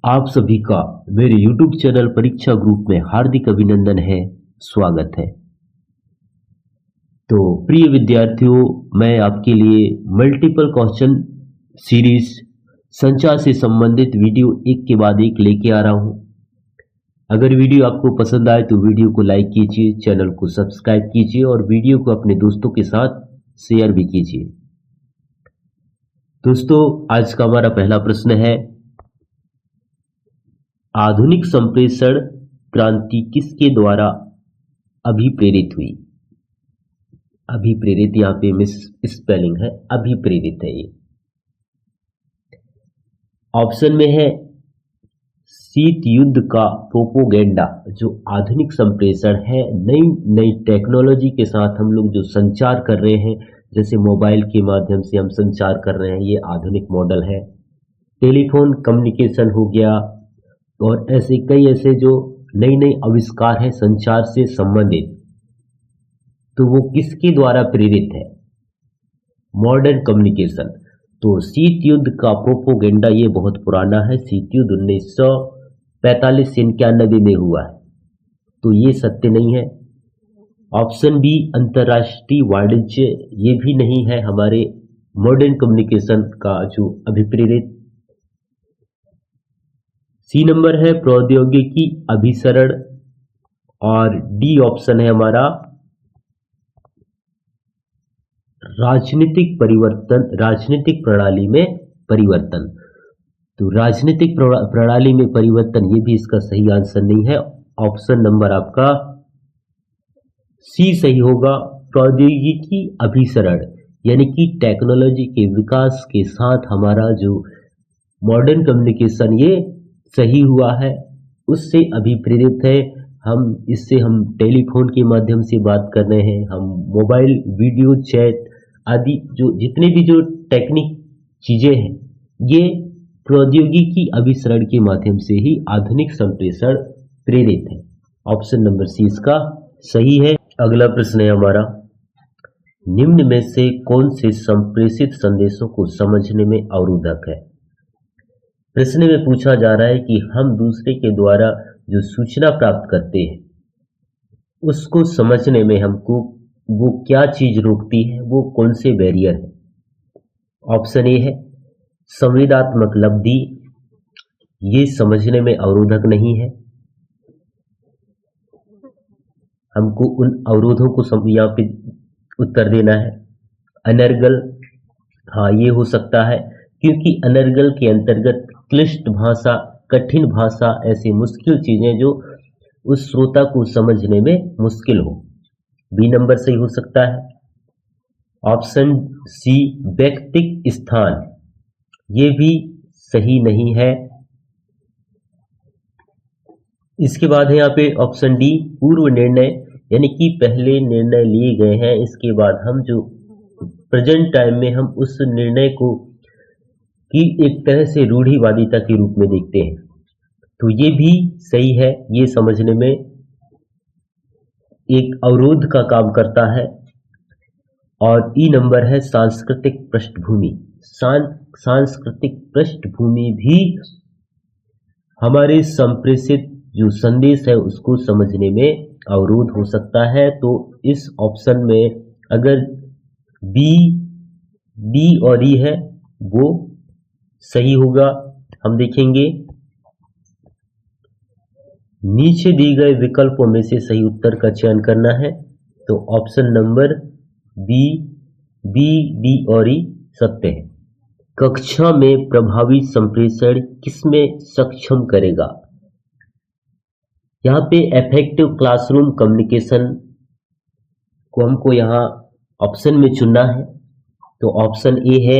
आप सभी का मेरे YouTube चैनल परीक्षा ग्रुप में हार्दिक अभिनंदन है, स्वागत है। तो प्रिय विद्यार्थियों, मैं आपके लिए मल्टीपल क्वेश्चन सीरीज संचार से संबंधित वीडियो एक के बाद एक लेके आ रहा हूं। अगर वीडियो आपको पसंद आए तो वीडियो को लाइक कीजिए, चैनल को सब्सक्राइब कीजिए और वीडियो को अपने दोस्तों के साथ शेयर भी कीजिए। दोस्तों, आज का हमारा पहला प्रश्न है, आधुनिक संप्रेषण क्रांति किसके द्वारा अभिप्रेरित हुई? अभिप्रेरित यहाँ पे मिस स्पेलिंग है, अभिप्रेरित है ये। ऑप्शन में है शीत युद्ध का प्रोपोगेंडा। जो आधुनिक संप्रेषण है, नई नई टेक्नोलॉजी के साथ हम लोग जो संचार कर रहे हैं, जैसे मोबाइल के माध्यम से हम संचार कर रहे हैं, ये आधुनिक मॉडल है। टेलीफोन कम्युनिकेशन हो गया और ऐसे कई ऐसे जो नई नई आविष्कार है संचार से संबंधित, तो वो किसके द्वारा प्रेरित है? Modern communication. तो शीत युद्ध का प्रोपोगेंडा ये बहुत पुराना है। शीत युद्ध 1945 से 91 में हुआ है, तो ये सत्य नहीं है। ऑप्शन बी अंतरराष्ट्रीय वाणिज्य, ये भी नहीं है हमारे मॉडर्न कम्युनिकेशन का जो अभिप्रेरित। सी नंबर है प्रौद्योगिकी अभिसरण और डी ऑप्शन है हमारा राजनीतिक परिवर्तन, राजनीतिक प्रणाली में परिवर्तन। तो राजनीतिक प्रणाली में परिवर्तन, ये भी इसका सही आंसर नहीं है। ऑप्शन नंबर आपका सी सही होगा, प्रौद्योगिकी अभिसरण, यानी कि टेक्नोलॉजी के विकास के साथ हमारा जो मॉडर्न कम्युनिकेशन ये सही हुआ है, उससे अभिप्रेरित है। हम टेलीफोन के माध्यम से बात कर रहे हैं, हम मोबाइल वीडियो चैट आदि जो जितने भी जो टेक्निक चीजें हैं, ये प्रौद्योगिकी अभिसरण के माध्यम से ही आधुनिक संप्रेषण प्रेरित है। ऑप्शन नंबर सी इसका सही है। अगला प्रश्न है हमारा, निम्न में से कौन से संप्रेषित संदेशों को समझने में अवरोधक है? प्रश्न में पूछा जा रहा है कि हम दूसरे के द्वारा जो सूचना प्राप्त करते हैं, उसको समझने में हमको वो क्या चीज रोकती है, वो कौन से बैरियर है? ऑप्शन ए है संवेदनात्मक लब्धि, ये समझने में अवरोधक नहीं है। हमको उन अवरोधों को यहाँ पे उत्तर देना है। अनर्गल, हाँ ये हो सकता है, क्योंकि अनर्गल के अंतर्गत क्लिष्ट भाषा, कठिन भाषा, ऐसी मुश्किल चीजें जो उस श्रोता को समझने में मुश्किल हो। बी नंबर सही हो सकता है। ऑप्शन सी व्यक्तिक स्थान, ये भी सही नहीं है। इसके बाद है यहाँ पे ऑप्शन डी पूर्व निर्णय, यानी कि पहले निर्णय लिए गए हैं, इसके बाद हम जो प्रेजेंट टाइम में हम उस निर्णय को कि एक तरह से रूढ़िवादिता के रूप में देखते हैं, तो ये भी सही है। ये समझने में एक अवरोध का काम करता है। और ई नंबर है सांस्कृतिक पृष्ठभूमि। सांस्कृतिक पृष्ठभूमि भी हमारे संप्रेषित जो संदेश है उसको समझने में अवरोध हो सकता है। तो इस ऑप्शन में अगर बी, डी और ई है वो सही होगा। हम देखेंगे नीचे दिए गए विकल्पों में से सही उत्तर का चयन करना है। तो ऑप्शन नंबर बी, डी और ई सत्य है। कक्षा में प्रभावी संप्रेषण किसमें सक्षम करेगा? यहाँ पे इफेक्टिव क्लासरूम कम्युनिकेशन को हमको यहाँ ऑप्शन में चुनना है। तो ऑप्शन ए है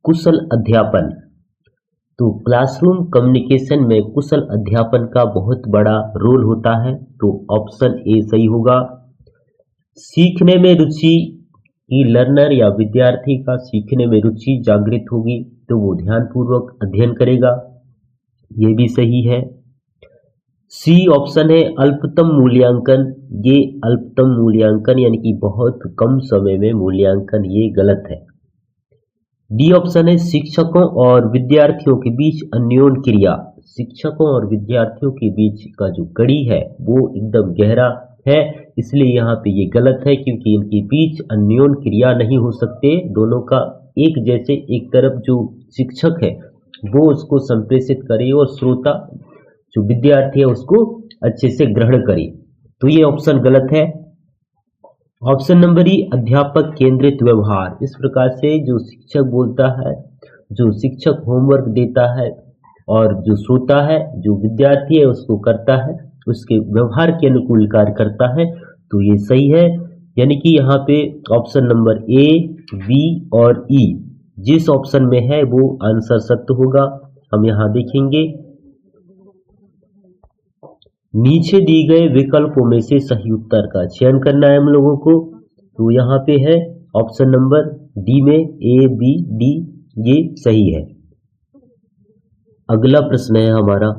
कुशल अध्यापन। तो क्लासरूम कम्युनिकेशन में कुशल अध्यापन का बहुत बड़ा रोल होता है, तो ऑप्शन ए सही होगा। सीखने में रुचि की लर्नर या विद्यार्थी का सीखने में रुचि जागृत होगी तो वो ध्यानपूर्वक अध्ययन करेगा, ये भी सही है। सी ऑप्शन है अल्पतम मूल्यांकन। ये अल्पतम मूल्यांकन यानी कि बहुत कम समय में मूल्यांकन, ये गलत है। डी ऑप्शन है शिक्षकों और विद्यार्थियों के बीच अन्योन्य क्रिया। शिक्षकों और विद्यार्थियों के बीच का जो कड़ी है वो एकदम गहरा है, इसलिए यहाँ पे ये गलत है, क्योंकि इनके बीच अन्योन क्रिया नहीं हो सकते। दोनों का एक जैसे, एक तरफ जो शिक्षक है वो उसको संप्रेषित करे और श्रोता जो विद्यार्थी है उसको अच्छे से ग्रहण करे। तो ये ऑप्शन गलत है। ऑप्शन नंबर ई, अध्यापक केंद्रित व्यवहार। इस प्रकार से जो शिक्षक बोलता है, जो शिक्षक होमवर्क देता है और जो श्रोता है, जो विद्यार्थी है उसको करता है, उसके व्यवहार के अनुकूल कार्य करता है, तो ये सही है। यानी कि यहाँ पे ऑप्शन नंबर ए, बी और ई जिस ऑप्शन में है वो आंसर सत्य होगा। हम यहाँ देखेंगे, नीचे दी गए विकल्पों में से सही उत्तर का चयन करना है हम लोगों को। तो यहाँ पे है ऑप्शन नंबर डी में ए, बी, डी, ये सही है। अगला प्रश्न है हमारा,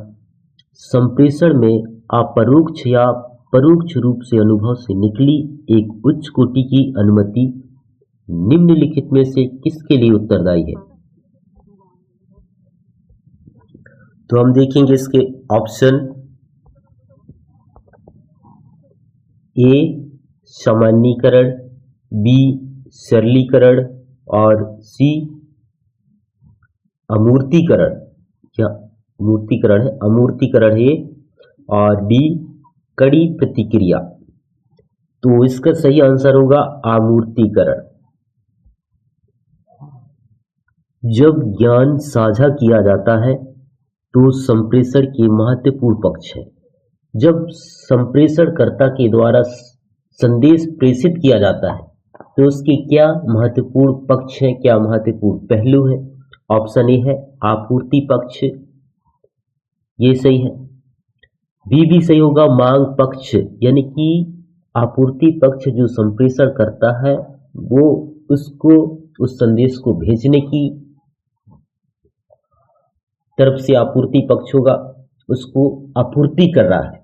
संप्रेषण में अपरोक्ष या परोक्ष रूप से अनुभव से निकली एक उच्च कोटि की अनुमति निम्नलिखित में से किसके लिए उत्तरदायी है? तो हम देखेंगे इसके ऑप्शन। ए, सामान्यीकरण, बी, सरलीकरण और सी, अमूर्तीकरण। क्या मूर्तीकरण है? अमूर्तीकरण है। और डी, कड़ी प्रतिक्रिया। तो इसका सही आंसर होगा अमूर्तीकरण। जब ज्ञान साझा किया जाता है तो संप्रेषण के महत्वपूर्ण पक्ष है। जब संप्रेषणकर्ता के द्वारा संदेश प्रेषित किया जाता है तो उसके क्या महत्वपूर्ण पक्ष है, क्या महत्वपूर्ण पहलू है? ऑप्शन ए है आपूर्ति पक्ष, ये सही है। बी भी सही होगा, मांग पक्ष, यानी कि आपूर्ति पक्ष जो संप्रेषण करता है वो उसको उस संदेश को भेजने की तरफ से आपूर्ति पक्ष होगा, उसको आपूर्ति कर रहा है।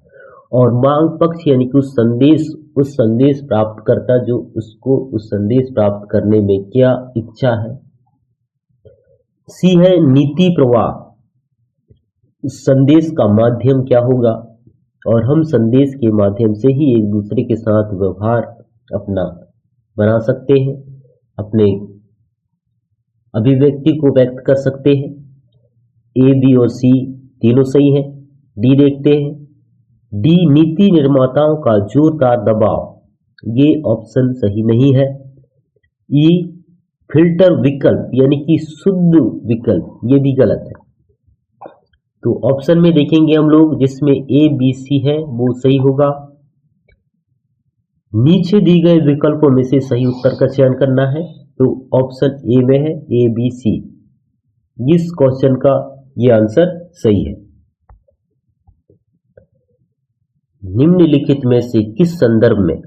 और मांग पक्ष यानी कि उस संदेश प्राप्त करता जो उसको उस संदेश प्राप्त करने में क्या इच्छा है। सी है नीति प्रवाह, उस संदेश का माध्यम क्या होगा, और हम संदेश के माध्यम से ही एक दूसरे के साथ व्यवहार अपना बना सकते हैं, अपने अभिव्यक्ति को व्यक्त कर सकते हैं। ए, बी और सी तीनों सही हैं। डी देखते हैं। डी, नीति निर्माताओं का जोरदार दबाव, ये ऑप्शन सही नहीं है। ई, फिल्टर विकल्प यानी कि शुद्ध विकल्प, ये भी गलत है। तो ऑप्शन में देखेंगे हम लोग जिसमें ए, बी, सी है वो सही होगा। नीचे दी गए विकल्पों में से सही उत्तर का चयन करना है, तो ऑप्शन ए में है ए, बी, सी। इस क्वेश्चन का ये आंसर सही है। निम्नलिखित में से किस संदर्भ में,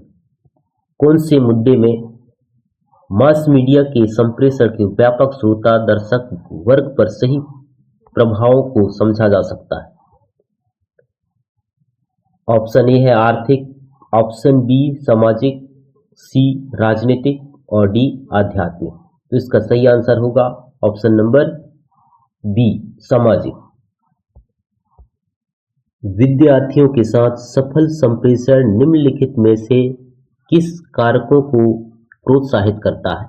कौन से मुद्दे में मास मीडिया के संप्रेषण के व्यापक श्रोता दर्शक वर्ग पर सही प्रभावों को समझा जा सकता है? ऑप्शन ए है आर्थिक, ऑप्शन बी सामाजिक, सी राजनीतिक और डी आध्यात्मिक। तो इसका सही आंसर होगा ऑप्शन नंबर बी सामाजिक। विद्यार्थियों के साथ सफल संप्रेषण निम्नलिखित में से किस कारकों को प्रोत्साहित करता है?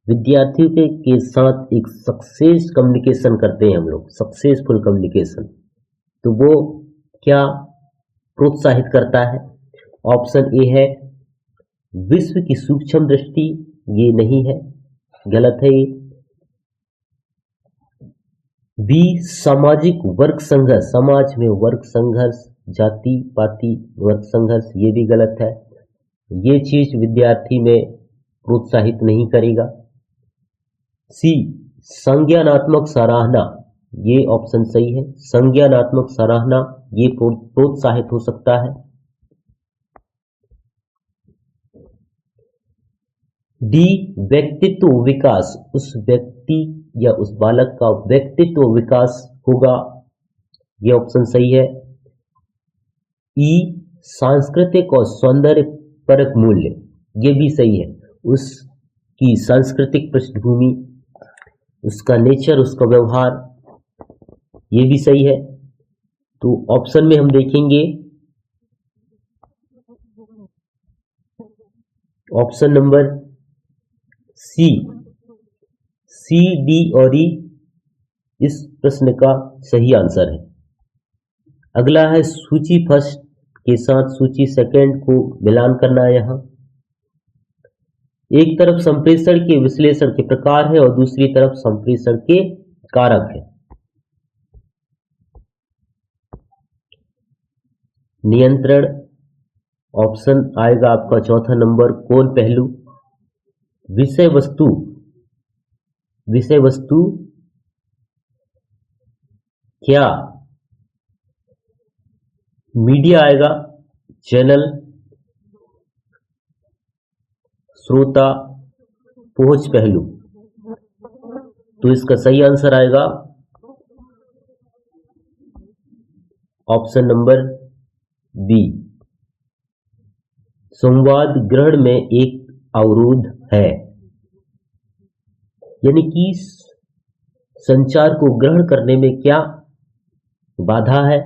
विद्यार्थियों के साथ एक सक्सेस कम्युनिकेशन करते हैं हम लोग, सक्सेसफुल कम्युनिकेशन, तो वो क्या प्रोत्साहित करता है? ऑप्शन ए है विश्व की सूक्ष्म दृष्टि, ये नहीं है, गलत है ये। बी, सामाजिक वर्ग संघर्ष, समाज में वर्ग संघर्ष, जाति पाति वर्ग संघर्ष, ये भी गलत है, ये चीज विद्यार्थी में प्रोत्साहित नहीं करेगा। सी, संज्ञानात्मक सराहना, ये ऑप्शन सही है, संज्ञानात्मक सराहना ये प्रोत्साहित हो सकता है। डी, व्यक्तित्व विकास, उस व्यक्ति या उस बालक का व्यक्तित्व विकास होगा, यह ऑप्शन सही है। ई, सांस्कृतिक और सौंदर्य परक मूल्य, यह भी सही है, उसकी सांस्कृतिक पृष्ठभूमि, उसका नेचर, उसका व्यवहार, ये भी सही है। तो ऑप्शन में हम देखेंगे ऑप्शन नंबर सी, सी, डी और ई इस प्रश्न का सही आंसर है। अगला है सूची फर्स्ट के साथ सूची सेकंड को मिलान करना है। यहाँ एक तरफ संप्रेषण के विश्लेषण के प्रकार है और दूसरी तरफ संप्रेषण के कारक है। नियंत्रण ऑप्शन आएगा आपका चौथा नंबर, कौन पहलू, विषय वस्तु, विषय वस्तु क्या, मीडिया आएगा, चैनल, श्रोता, पहुंच पहलू। तो इसका सही आंसर आएगा ऑप्शन नंबर बी, संवाद ग्रहण में एक अवरोध है, यानी कि संचार को ग्रहण करने में क्या बाधा है।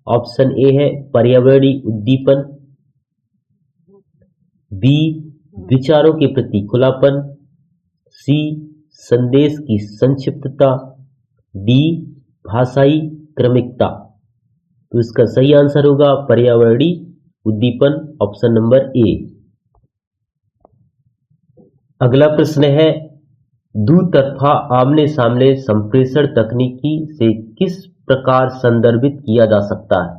ऑप्शन ए है पर्यावरणीय उद्दीपन, बी विचारों के प्रति खुलापन, सी संदेश की संक्षिप्तता, डी भाषाई क्रमिकता। तो इसका सही आंसर होगा पर्यावरणीय उद्दीपन, ऑप्शन नंबर ए। अगला प्रश्न है दुतरफा आमने सामने संप्रेषण तकनीकी से किस प्रकार संदर्भित किया जा सकता है।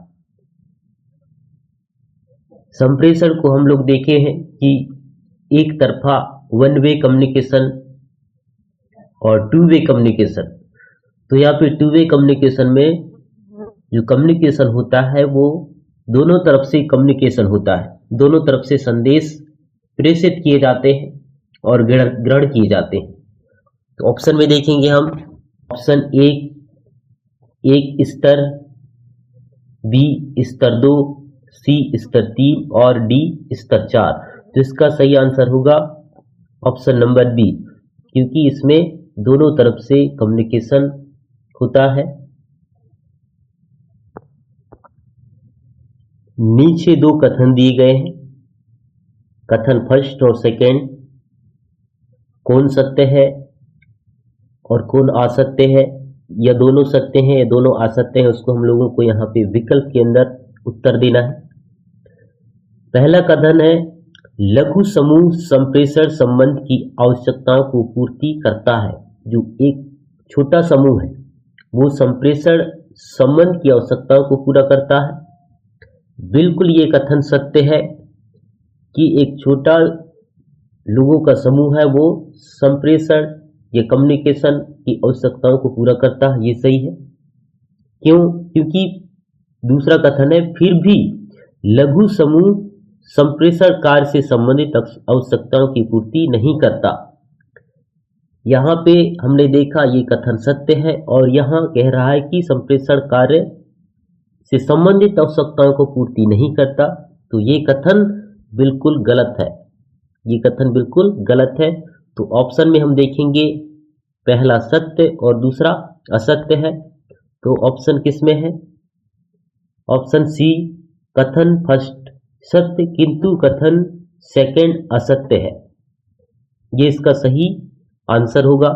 संप्रेषण को हम लोग देखे हैं कि एक तरफा वन वे कम्युनिकेशन और टू वे कम्युनिकेशन। तो यहाँ पे टू वे कम्युनिकेशन में जो कम्युनिकेशन होता है वो दोनों तरफ से कम्युनिकेशन होता है, दोनों तरफ से संदेश प्रेषित किए जाते हैं और ग्रहण किए जाते हैं। तो ऑप्शन में देखेंगे हम, ऑप्शन एक स्तर, बी स्तर 2, सी स्तर 3 और डी स्तर 4। तो इसका सही आंसर होगा ऑप्शन नंबर बी, क्योंकि इसमें दोनों तरफ से कम्युनिकेशन होता है। नीचे दो कथन दिए गए हैं, कथन फर्स्ट और सेकंड, कौन सत्य है और कौन असत्य है, या दोनों सत्य हैं या दोनों असत्य हैं, उसको हम लोगों को यहाँ पे विकल्प के अंदर उत्तर देना है। पहला कथन है लघु समूह संप्रेषण संबंध की आवश्यकताओं को पूर्ति करता है। जो एक छोटा समूह है वो संप्रेषण संबंध की आवश्यकताओं को पूरा करता है। बिल्कुल ये कथन सत्य है कि एक छोटा लोगों का समूह है वो संप्रेषण या कम्युनिकेशन की आवश्यकताओं को पूरा करता है, ये सही है। क्यों? क्योंकि दूसरा कथन है फिर भी लघु समूह संप्रेषण कार्य से संबंधित आवश्यकताओं की पूर्ति नहीं करता। यहाँ पे हमने देखा ये कथन सत्य है और यहाँ कह रहा है कि संप्रेषण कार्य से संबंधित आवश्यकताओं को पूर्ति नहीं करता। तो ये कथन बिल्कुल गलत है, ये कथन बिल्कुल गलत है। तो ऑप्शन में हम देखेंगे पहला सत्य और दूसरा असत्य है। तो ऑप्शन किस में है? ऑप्शन सी, कथन फर्स्ट सत्य किंतु कथन सेकंड असत्य है, ये इसका सही आंसर होगा।